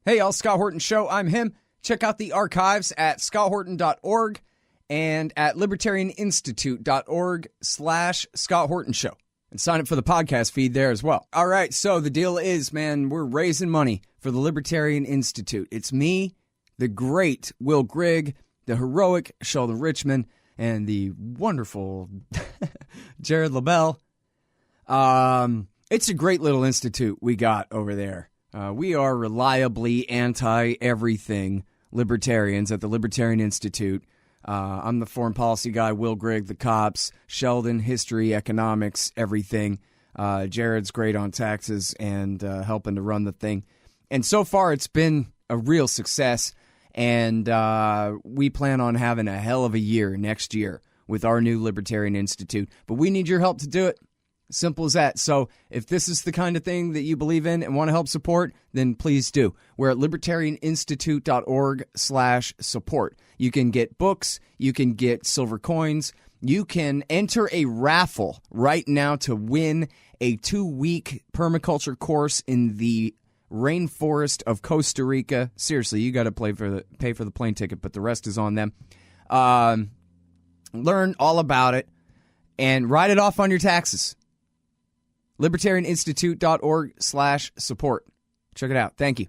Hey, y'all, Scott Horton Show. I'm him. Check out the archives at scotthorton.org and at libertarianinstitute.org/Scott Horton Show. And sign up for the podcast feed there as well. All right, so the deal is, man, we're raising money for the Libertarian Institute. It's me, the great Will Grigg, the heroic Sheldon Richman, and the wonderful Jared LaBelle. It's a great little institute we got over there. We are reliably anti-everything libertarians at the Libertarian Institute. I'm the foreign policy guy, Will Grigg, the cops, Sheldon, history, economics, everything. Jared's great on taxes and helping to run the thing. And so far, it's been a real success. And we plan on having a hell of a year next year with our new Libertarian Institute. But we need your help to do it. Simple as that. So if this is the kind of thing that you believe in and want to help support, then please do. We're at libertarianinstitute.org/support. You can get books. You can get silver coins. You can enter a raffle right now to win a 2-week permaculture course in the rainforest of Costa Rica. Seriously, you got to pay for the plane ticket, but the rest is on them. Learn all about it and write it off on your taxes. libertarianinstitute.org/support. Check it out. Thank you.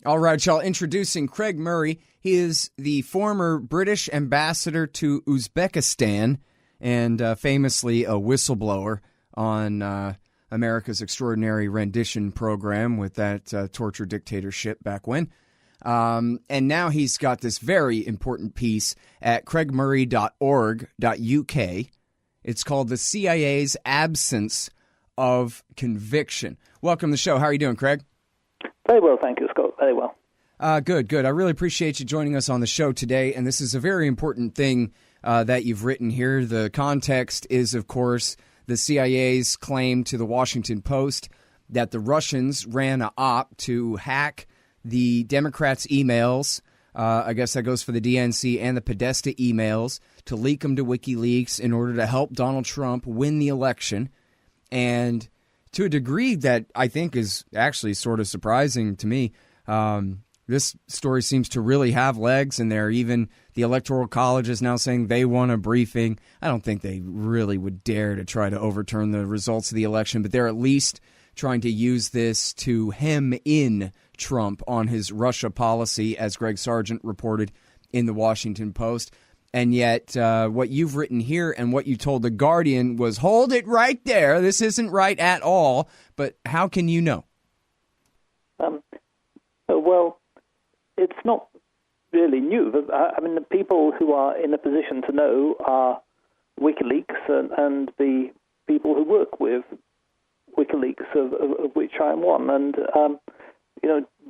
All right, y'all. Introducing Craig Murray. He is the former British ambassador to Uzbekistan and famously a whistleblower on America's Extraordinary Rendition program with that torture dictatorship back when. And now he's got this very important piece at craigmurray.org.uk. It's called The CIA's Absence of Conviction. Welcome to the show. How are you doing, Craig? Very well, thank you, Scott. Very well. Good. I really appreciate you joining us on the show today. And this is a very important thing that you've written here. The context is, of course, the CIA's claim to the Washington Post that the Russians ran an op to hack the Democrats' emails. I guess that goes for the DNC and the Podesta emails, to leak them to WikiLeaks in order to help Donald Trump win the election. And to a degree that I think is actually sort of surprising to me, this story seems to really have legs in there. Even the Electoral College is now saying they want a briefing. I don't think they really would dare to try to overturn the results of the election, but they're at least trying to use this to hem in Trump on his Russia policy, as Greg Sargent reported in the Washington Post. And yet what you've written here and what you told The Guardian was, hold it right there. This isn't right at all. But how can you know? Well, it's not really new. I mean, the people who are in a position to know are WikiLeaks and the people who work with WikiLeaks, of which I am one. And,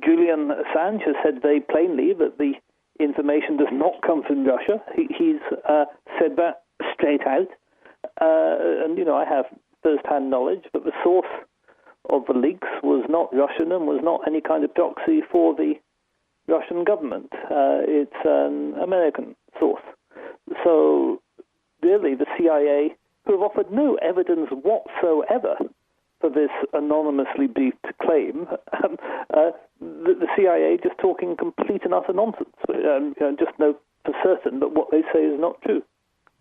Julian Assange has said very plainly that the information does not come from Russia. He's said that straight out. And, I have first-hand knowledge that the source of the leaks was not Russian and was not any kind of proxy for the Russian government. It's an American source. So, really, the CIA, who have offered no evidence whatsoever for this anonymously briefed claim, the CIA just talking complete and utter nonsense. Just know for certain that what they say is not true.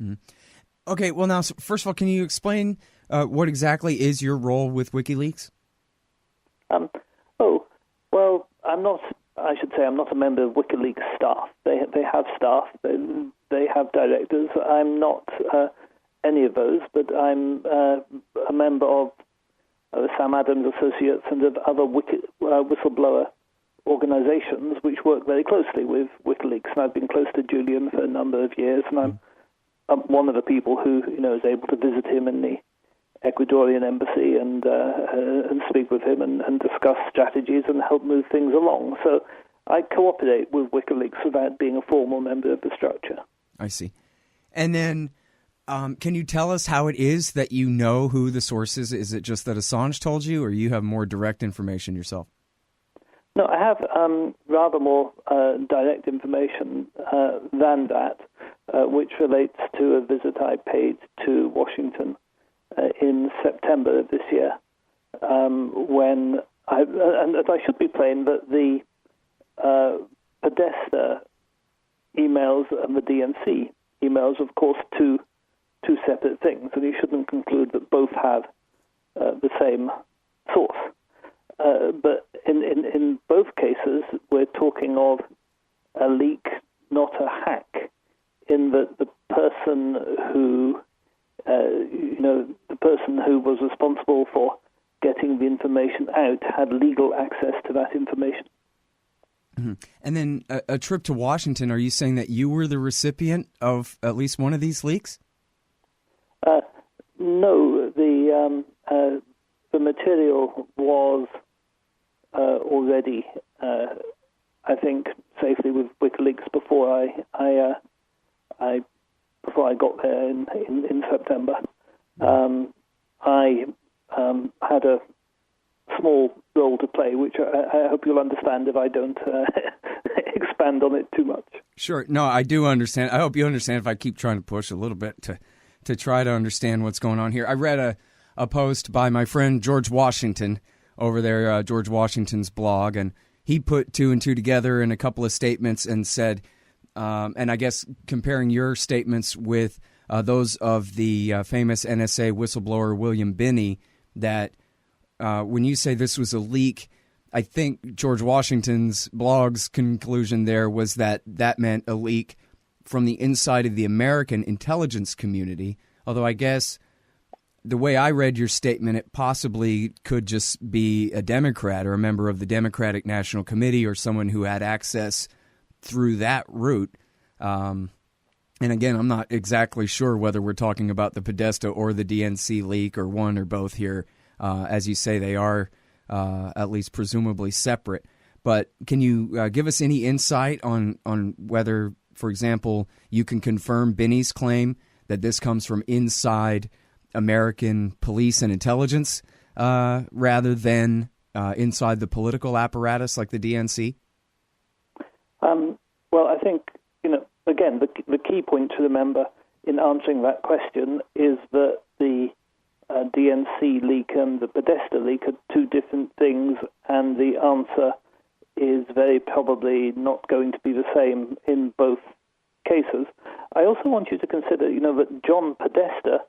Mm. Okay, well, now, first of all, can you explain what exactly is your role with WikiLeaks? I'm not a member of WikiLeaks staff. They have staff. They have directors. I'm not any of those, but I'm a member of the Sam Adams Associates and of other whistleblower organizations which work very closely with WikiLeaks. And I've been close to Julian for a number of years, and I'm one of the people who is able to visit him in the Ecuadorian embassy and speak with him and discuss strategies and help move things along. So I cooperate with WikiLeaks without being a formal member of the structure. I see. And then can you tell us how it is that you know who the source is? Is it just that Assange told you, or you have more direct information yourself? No, I have rather more direct information than that, which relates to a visit I paid to Washington in September of this year, when and I should be plain that the Podesta emails and the DNC emails, of course, two separate things, and you shouldn't conclude that both have the same source. But in both cases, we're talking of a leak, not a hack, in that the person who, the person who was responsible for getting the information out had legal access to that information. Mm-hmm. And then a trip to Washington, are you saying that you were the recipient of at least one of these leaks? No, the material was already, I think, safely with WikiLeaks before I got there in September. I had a small role to play, which I hope you'll understand if I don't expand on it too much. Sure. No, I do understand. I hope you understand if I keep trying to push a little bit to try to understand what's going on here. I read a post by my friend George Washington over there, George Washington's blog, and he put two and two together in a couple of statements and said, and I guess comparing your statements with those of the famous NSA whistleblower William Binney, that when you say this was a leak, I think George Washington's blog's conclusion there was that meant a leak from the inside of the American intelligence community, although I guess the way I read your statement, it possibly could just be a Democrat or a member of the Democratic National Committee or someone who had access through that route. And again, I'm not exactly sure whether we're talking about the Podesta or the DNC leak or one or both here. As you say, they are at least presumably separate. But can you give us any insight on whether, for example, you can confirm Binney's claim that this comes from inside American police and intelligence rather than inside the political apparatus like the DNC? Well, I think, again, the key point to remember in answering that question is that the DNC leak and the Podesta leak are two different things, and the answer is very probably not going to be the same in both cases. I also want you to consider, that John Podesta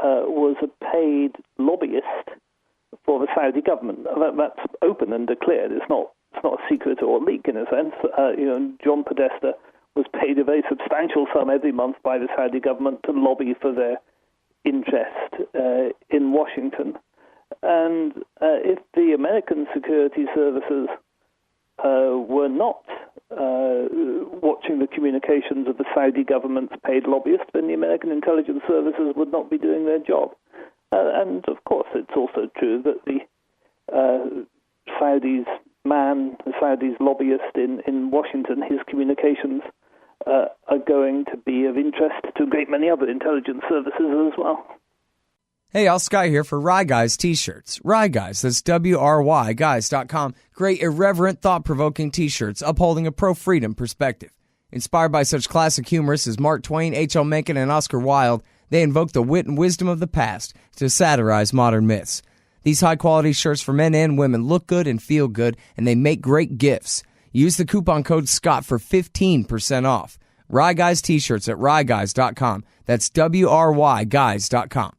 was a paid lobbyist for the Saudi government. That's open and declared. It's not a secret or a leak in a sense. John Podesta was paid a very substantial sum every month by the Saudi government to lobby for their interest in Washington. And if the American security services were not watching the communications of the Saudi government's paid lobbyist, then the American intelligence services would not be doing their job. And of course, it's also true that the Saudi's lobbyist in Washington, his communications are going to be of interest to a great many other intelligence services as well. Hey, Al Sky here for Rye Guys t-shirts. Rye Guys, that's WRY guys.com. Great, irreverent, thought-provoking t-shirts upholding a pro-freedom perspective. Inspired by such classic humorists as Mark Twain, H.L. Mencken, and Oscar Wilde, they invoke the wit and wisdom of the past to satirize modern myths. These high-quality shirts for men and women look good and feel good, and they make great gifts. Use the coupon code SCOTT for 15% off. Rye Guys t-shirts at ryeguys.com. That's WRY guys.com.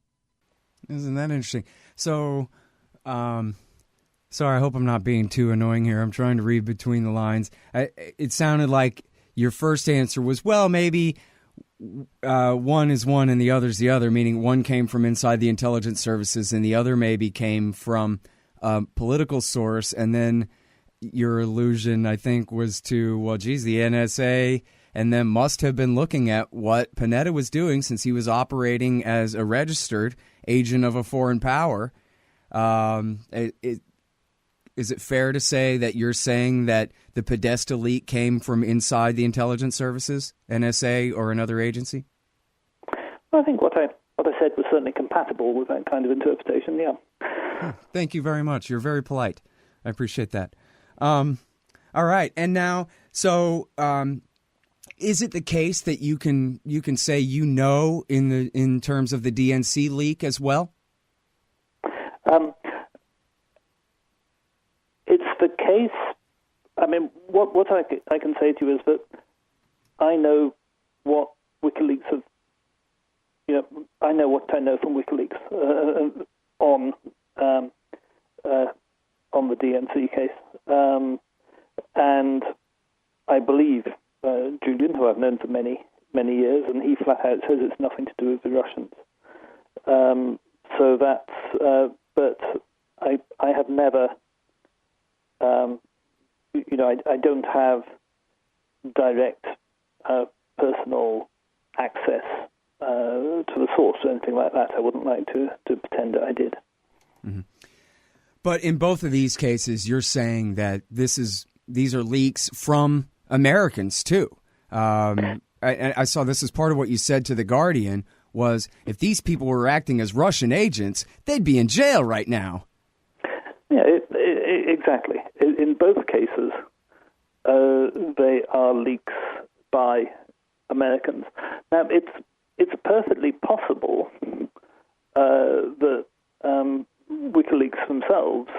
Isn't that interesting? So, sorry, I hope I'm not being too annoying here. I'm trying to read between the lines. It sounded like your first answer was, well, maybe one is one and the other's the other, meaning one came from inside the intelligence services and the other maybe came from a political source. And then your allusion, I think, was to, well, geez, the NSA and then must have been looking at what Panetta was doing since he was operating as a registered agent of a foreign power. Is it fair to say that you're saying that the Podesta leak came from inside the intelligence services, NSA, or another agency? Well, I think what I said was certainly compatible with that kind of interpretation, yeah. Thank you very much. You're very polite. I appreciate that. All right. And now, so is it the case that you can say in terms of the DNC leak as well? case, I mean, what I can say to you is that I know what WikiLeaks have. I know what I know from WikiLeaks on the DNC case, and I believe Julian, who I've known for many years, and he flat out says it's nothing to do with the Russians. So that's, but I have never, I don't have direct personal access to the source or anything like that. I wouldn't like to pretend that I did. Mm-hmm. But in both of these cases, you're saying that these are leaks from Americans too. I saw this as part of what you said to The Guardian was if these people were acting as Russian agents, they'd be in jail right now. Yeah, exactly. In both cases, they are leaks by Americans. Now, it's perfectly possible that WikiLeaks themselves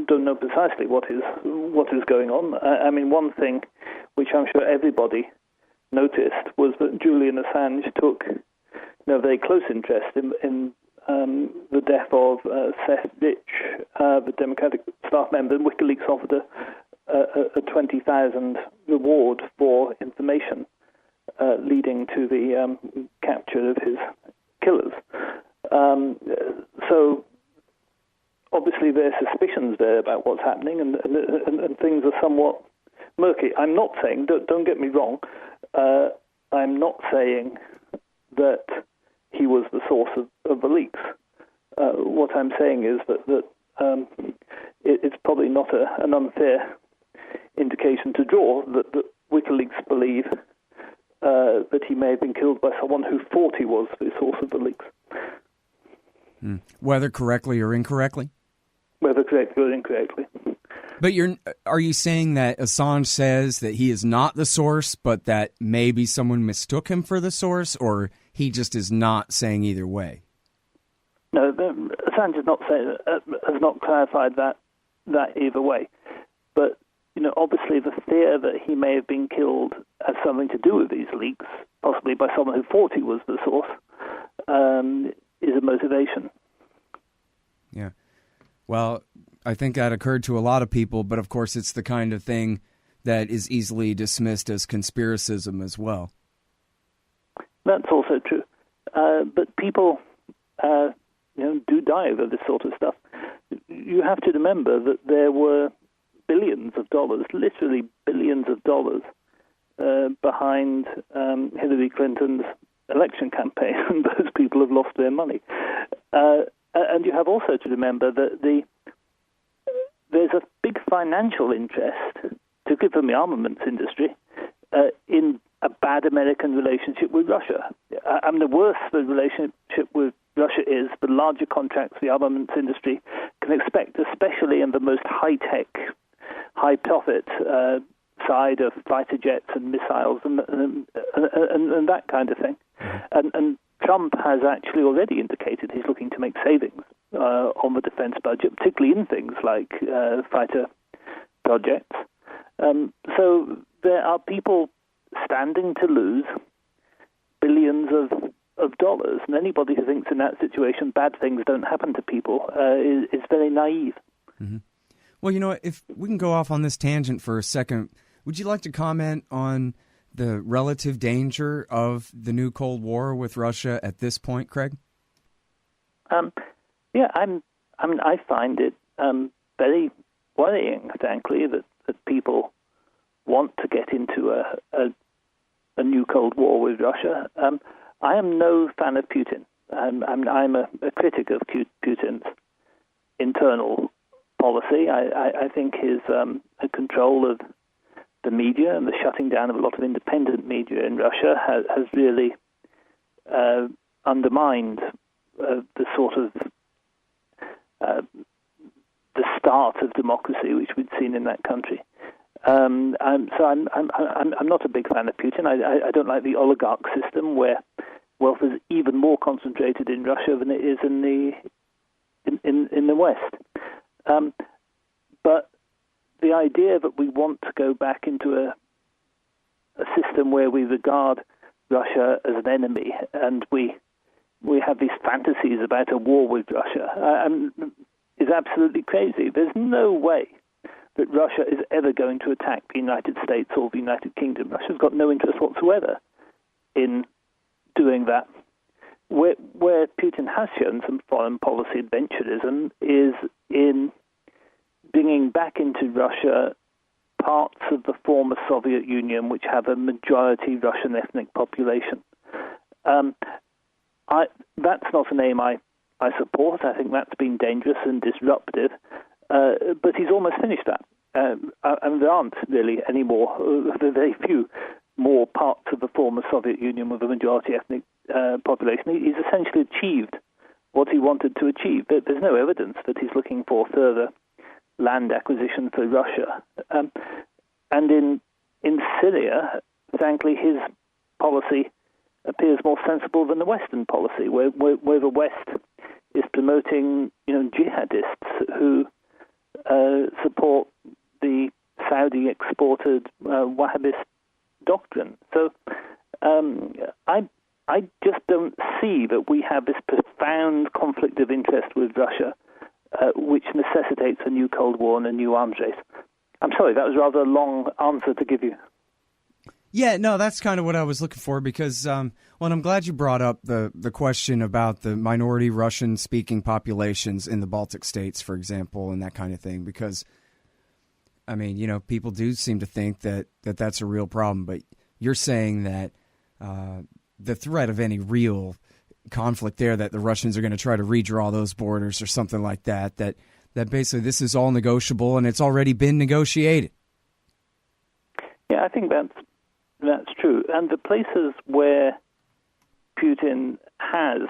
don't know precisely what is going on. I mean, one thing which I'm sure everybody noticed was that Julian Assange took very close interest in the death of Seth Rich, the Democratic staff member, and WikiLeaks offered a $20,000 reward for information leading to the capture of his killers. So obviously there are suspicions there about what's happening, and things are somewhat murky. I'm not saying, don't get me wrong, I'm not saying that he was the source of the leaks. What I'm saying is that it's probably not an unfair indication to draw that WikiLeaks believe that he may have been killed by someone who thought he was the source of the leaks. Whether correctly or incorrectly? Whether correctly or incorrectly. But are you saying that Assange says that he is not the source, but that maybe someone mistook him for the source, or he just is not saying either way? No, Assange has not clarified that either way. But obviously the fear that he may have been killed has something to do with these leaks, possibly by someone who thought he was the source, is a motivation. Yeah. Well, I think that occurred to a lot of people, but of course it's the kind of thing that is easily dismissed as conspiracism as well. That's also true. But people do die over this sort of stuff. You have to remember that there were billions of dollars, literally billions of dollars, behind Hillary Clinton's election campaign, and those people have lost their money. And you have also to remember that there's a big financial interest, particularly from the armaments industry, in a bad American relationship with Russia. I mean, the worse the relationship with Russia is, the larger contracts the armaments industry can expect, especially in the most high-tech, high-profit side of fighter jets and missiles and that kind of thing. And Trump has actually already indicated he's looking to make savings on the defense budget, particularly in things like fighter projects. So there are people standing to lose billions of dollars, and anybody who thinks in that situation bad things don't happen to people is very naive. Mm-hmm. Well, if we can go off on this tangent for a second, would you like to comment on the relative danger of the new Cold War with Russia at this point, Craig? I find it very worrying, frankly, that people want to get into a new Cold War with Russia. I am no fan of Putin. I'm a critic of Putin's internal policy. I think his control of the media and the shutting down of a lot of independent media in Russia has really undermined the sort of the start of democracy which we'd seen in that country. So I'm not a big fan of Putin. I don't like the oligarch system where wealth is even more concentrated in Russia than it is in the West. But the idea that we want to go back into a system where we regard Russia as an enemy and we have these fantasies about a war with Russia is absolutely crazy. There's no way that Russia is ever going to attack the United States or the United Kingdom. Russia's got no interest whatsoever in doing that. Where Putin has shown some foreign policy adventurism is in bringing back into Russia parts of the former Soviet Union which have a majority Russian ethnic population. That's not an aim I support. I think that's been dangerous and disruptive. But he's almost finished that. And there aren't really any more, very few more parts of the former Soviet Union with a majority ethnic population. He's essentially achieved what he wanted to achieve. There's no evidence that he's looking for further land acquisition for Russia. And in Syria, frankly, his policy appears more sensible than the Western policy, where the West is promoting jihadists who support the Saudi-exported Wahhabist doctrine. So I just don't see that we have this profound conflict of interest with Russia, which necessitates a new Cold War and a new arms race. I'm sorry, that was rather a long answer to give you. Yeah, no, that's kind of what I was looking for because, and I'm glad you brought up the question about the minority Russian-speaking populations in the Baltic states, for example, and that kind of thing, because, I mean, people do seem to think that that's a real problem, but you're saying that the threat of any real conflict there, that the Russians are going to try to redraw those borders or something like that basically this is all negotiable and it's already been negotiated. Yeah, I think that's true. And the places where Putin has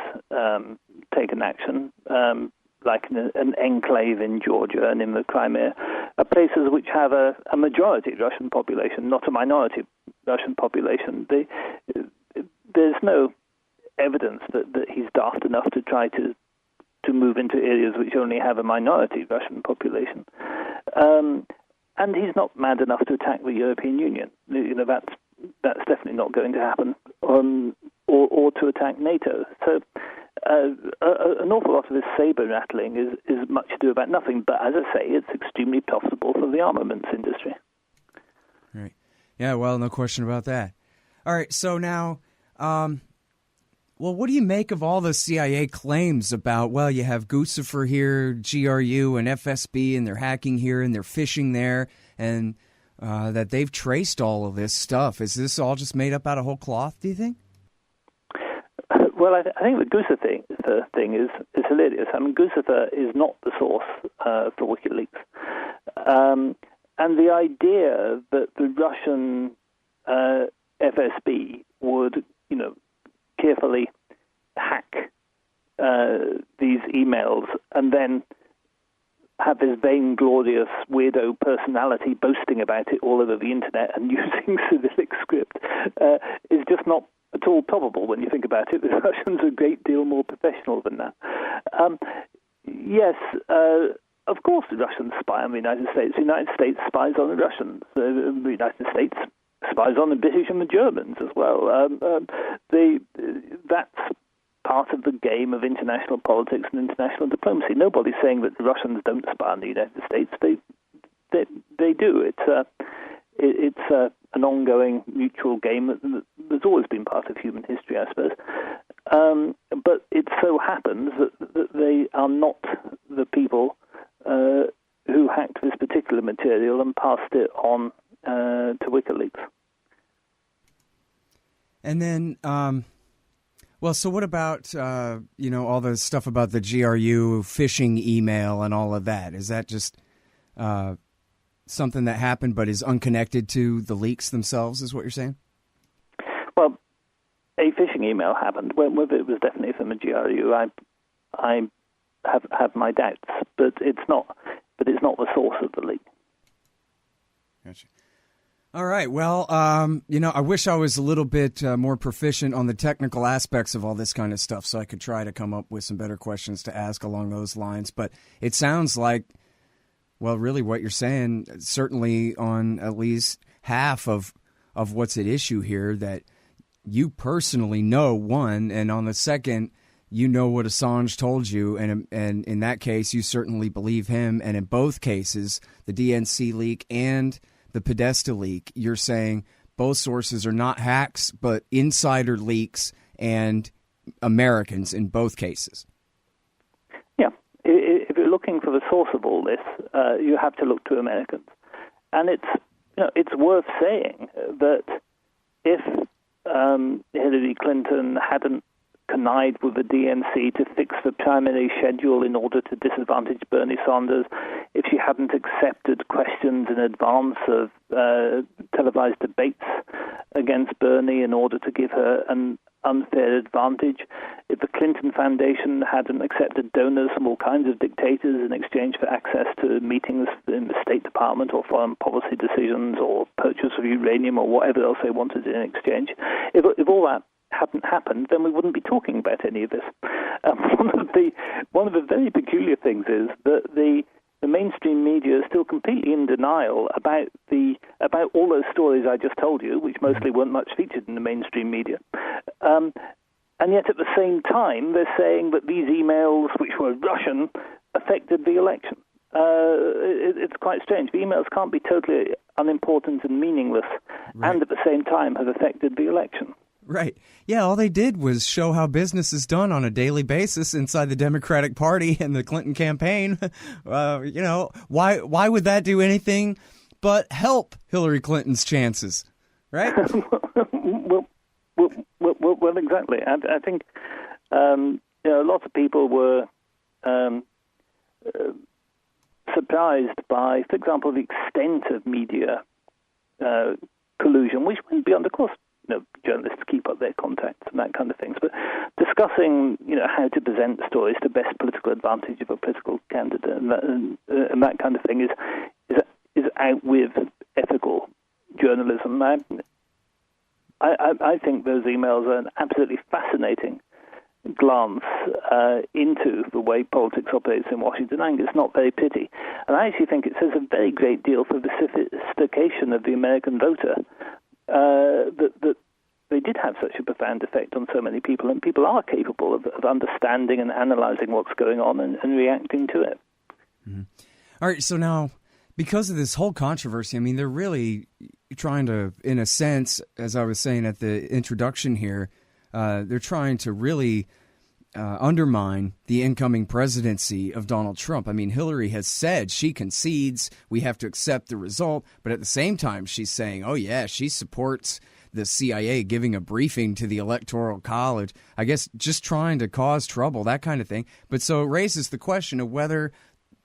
taken action, like an enclave in Georgia and in the Crimea, are places which have a majority Russian population, not a minority Russian population. There's no evidence that he's daft enough to try to move into areas which only have a minority Russian population. And he's not mad enough to attack the European Union. That's definitely not going to happen, or to attack NATO. So an awful lot of this saber rattling is much ado about nothing. But as I say, it's extremely profitable for the armaments industry. Right. Yeah, well, no question about that. All right, so now, well, what do you make of all the CIA claims about, well, you have Gusev here, GRU, and FSB, and they're hacking here, and they're phishing there, and that they've traced all of this stuff? Is this all just made up out of whole cloth, do you think? Well, I think the Gusev thing is hilarious. I mean, Gusev is not the source for WikiLeaks. And the idea that the Russian FSB would, carefully hack these emails and then have this vainglorious weirdo personality boasting about it all over the internet and using Cyrillic script is just not at all probable when you think about it. The Russians are a great deal more professional than that. Yes, of course the Russians spy on the United States. The United States spies on the Russians. The United States spies on the British and the Germans as well. That's part of the game of international politics and international diplomacy. Nobody's saying that the Russians don't spy on the United States. They do. It's an ongoing mutual game that's always been part of human history, I suppose. But it so happens that they are not the people who hacked this particular material and passed it on to WikiLeaks. And then, well, so what about, all the stuff about the GRU phishing email and all of that? Is that just something that happened but is unconnected to the leaks themselves, is what you're saying? Well, a phishing email happened. Whether it was definitely from the GRU, I have my doubts, but it's not the source of the leak. Gotcha. All right. Well, I wish I was a little bit more proficient on the technical aspects of all this kind of stuff so I could try to come up with some better questions to ask along those lines. But it sounds like Well, really what you're saying, certainly on at least half of what's at issue here, that you personally know, one, and on the second, you know what Assange told you, and in that case, you certainly believe him. And in both cases, the DNC leak and the Podesta leak, you're saying both sources are not hacks, but insider leaks and Americans in both cases. Yeah. If you're looking for the source of all this, you have to look to Americans. And it's worth saying that if Hillary Clinton hadn't connived with the DNC to fix the primary schedule in order to disadvantage Bernie Sanders, if she hadn't accepted questions in advance of televised debates against Bernie in order to give her an unfair advantage, if the Clinton Foundation hadn't accepted donors from all kinds of dictators in exchange for access to meetings in the State Department or foreign policy decisions or purchase of uranium or whatever else they wanted in exchange, if all that hadn't happened, then we wouldn't be talking about any of this. One of the very peculiar things is that the mainstream media is still completely in denial about all those stories I just told you, which mostly weren't much featured in the mainstream media. And yet at the same time, they're saying that these emails, which were Russian, affected the election. It's quite strange. The emails can't be totally unimportant and meaningless, right, and at the same time have affected the election. Right. Yeah, all they did was show how business is done on a daily basis inside the Democratic Party and the Clinton campaign. Why would that do anything but help Hillary Clinton's chances, right? Well, exactly. I think lots of people were surprised by, for example, the extent of media collusion, which went beyond, of course, journalists keep up their contacts and that kind of things. But discussing, how to present stories to best political advantage of a political candidate and that kind of thing is out with ethical journalism. I think those emails are an absolutely fascinating glance into the way politics operates in Washington. I think it's not very pretty. And I actually think it says a very great deal for the sophistication of the American voter, that they did have such a profound effect on so many people, and people are capable of understanding and analyzing what's going on and reacting to it. Mm-hmm. All right, so now, because of this whole controversy, I mean, they're really trying to, in a sense, as I was saying at the introduction here, they're trying to really undermine the incoming presidency of Donald Trump. I mean, Hillary has said she concedes we have to accept the result, but at the same time, she's saying, oh, yeah, she supports the CIA giving a briefing to the Electoral College, I guess just trying to cause trouble, that kind of thing. But so it raises the question of whether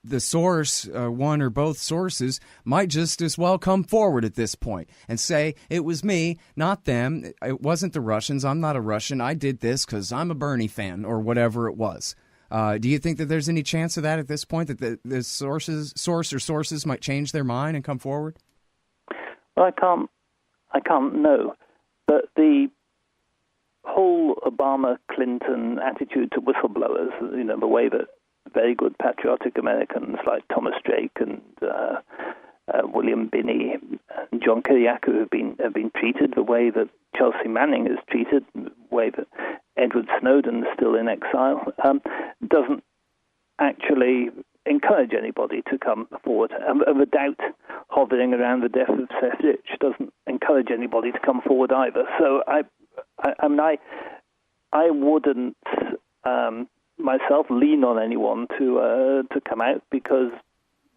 the source, one or both sources, might just as well come forward at this point and say, it was me, not them. It wasn't the Russians. I'm not a Russian. I did this because I'm a Bernie fan, or whatever it was. Do you think that there's any chance of that at this point, that the source or sources might change their mind and come forward? Well, I can't know. But the whole Obama-Clinton attitude to whistleblowers, the way that very good patriotic Americans like Thomas Drake and William Binney and John Kiriakou have been treated, the way that Chelsea Manning is treated, the way that Edward Snowden is still in exile, doesn't actually encourage anybody to come forward. And the doubt hovering around the death of Seth Rich doesn't encourage anybody to come forward either. So I wouldn't myself lean on anyone to come out, because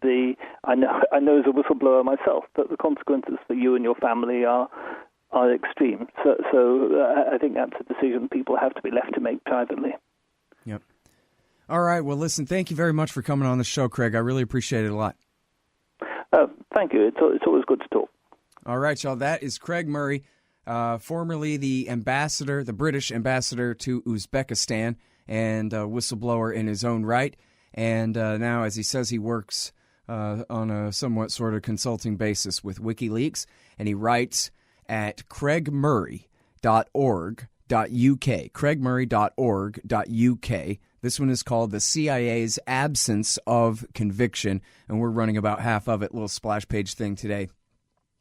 I know as a whistleblower myself that the consequences for you and your family are extreme. So I think that's a decision people have to be left to make privately. Yep. All right. Well, listen, thank you very much for coming on the show, Craig. I really appreciate it a lot. Thank you. It's always good to talk. All right, y'all. That is Craig Murray, formerly the British ambassador to Uzbekistan, and a whistleblower in his own right. And now, as he says, he works on a somewhat sort of consulting basis with WikiLeaks, and he writes at craigmurray.org.uk, craigmurray.org.uk. This one is called The CIA's Absence of Conviction, and we're running about half of it, little splash page thing today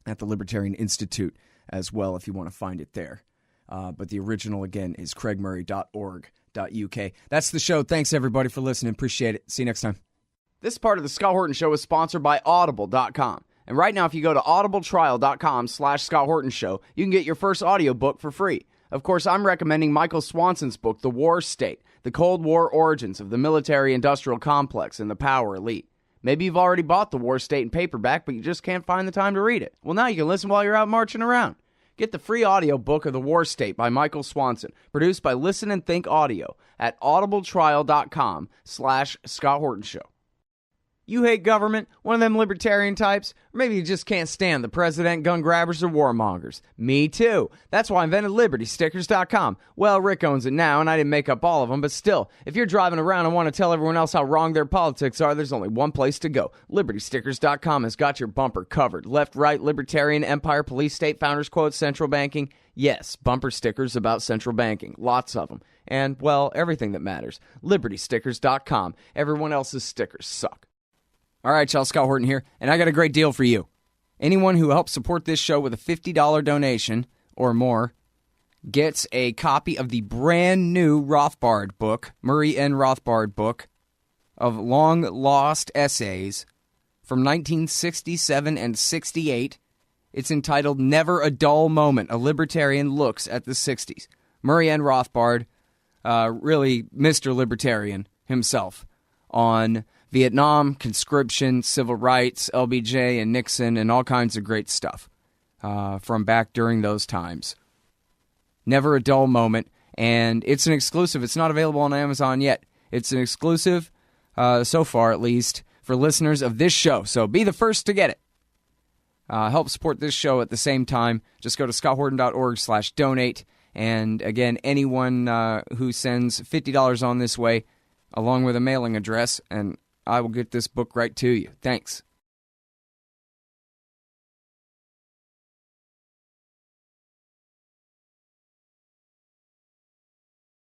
at the Libertarian Institute as well, if you want to find it there. But the original, again, is craigmurray.org.uk. That's the show. Thanks, everybody, for listening. Appreciate it. See you next time. This part of the Scott Horton Show is sponsored by Audible.com. And right now, if you go to audibletrial.com/Scott Horton Show, you can get your first audiobook for free. Of course, I'm recommending Michael Swanson's book, The War State, The Cold War Origins of the Military-Industrial Complex and the Power Elite. Maybe you've already bought The War State in paperback, but you just can't find the time to read it. Well, now you can listen while you're out marching around. Get the free audiobook of The War State by Michael Swanson, produced by Listen and Think Audio at audibletrial.com/Scott Horton Show. You hate government, one of them libertarian types, or maybe you just can't stand the president, gun grabbers, or warmongers. Me too. That's why I invented LibertyStickers.com. Well, Rick owns it now, and I didn't make up all of them, but still, if you're driving around and want to tell everyone else how wrong their politics are, there's only one place to go. LibertyStickers.com has got your bumper covered. Left, right, libertarian, empire, police, state, founders, quotes, central banking. Yes, bumper stickers about central banking. Lots of them. And, well, everything that matters. LibertyStickers.com. Everyone else's stickers suck. All right, y'all, Scott Horton here, and I got a great deal for you. Anyone who helps support this show with a $50 donation or more gets a copy of the brand new Rothbard book, Murray N. Rothbard book, of long-lost essays from 1967 and 68. It's entitled Never a Dull Moment, A Libertarian Looks at the 60s. Murray N. Rothbard, really Mr. Libertarian himself, on Vietnam, conscription, civil rights, LBJ and Nixon, and all kinds of great stuff from back during those times. Never a dull moment, and it's an exclusive. It's not available on Amazon yet. It's an exclusive, so far at least, for listeners of this show, so be the first to get it. Help support this show at the same time. Just go to scotthorton.org/donate, and again, anyone who sends $50 on this way, along with a mailing address, and I will get this book right to you. Thanks.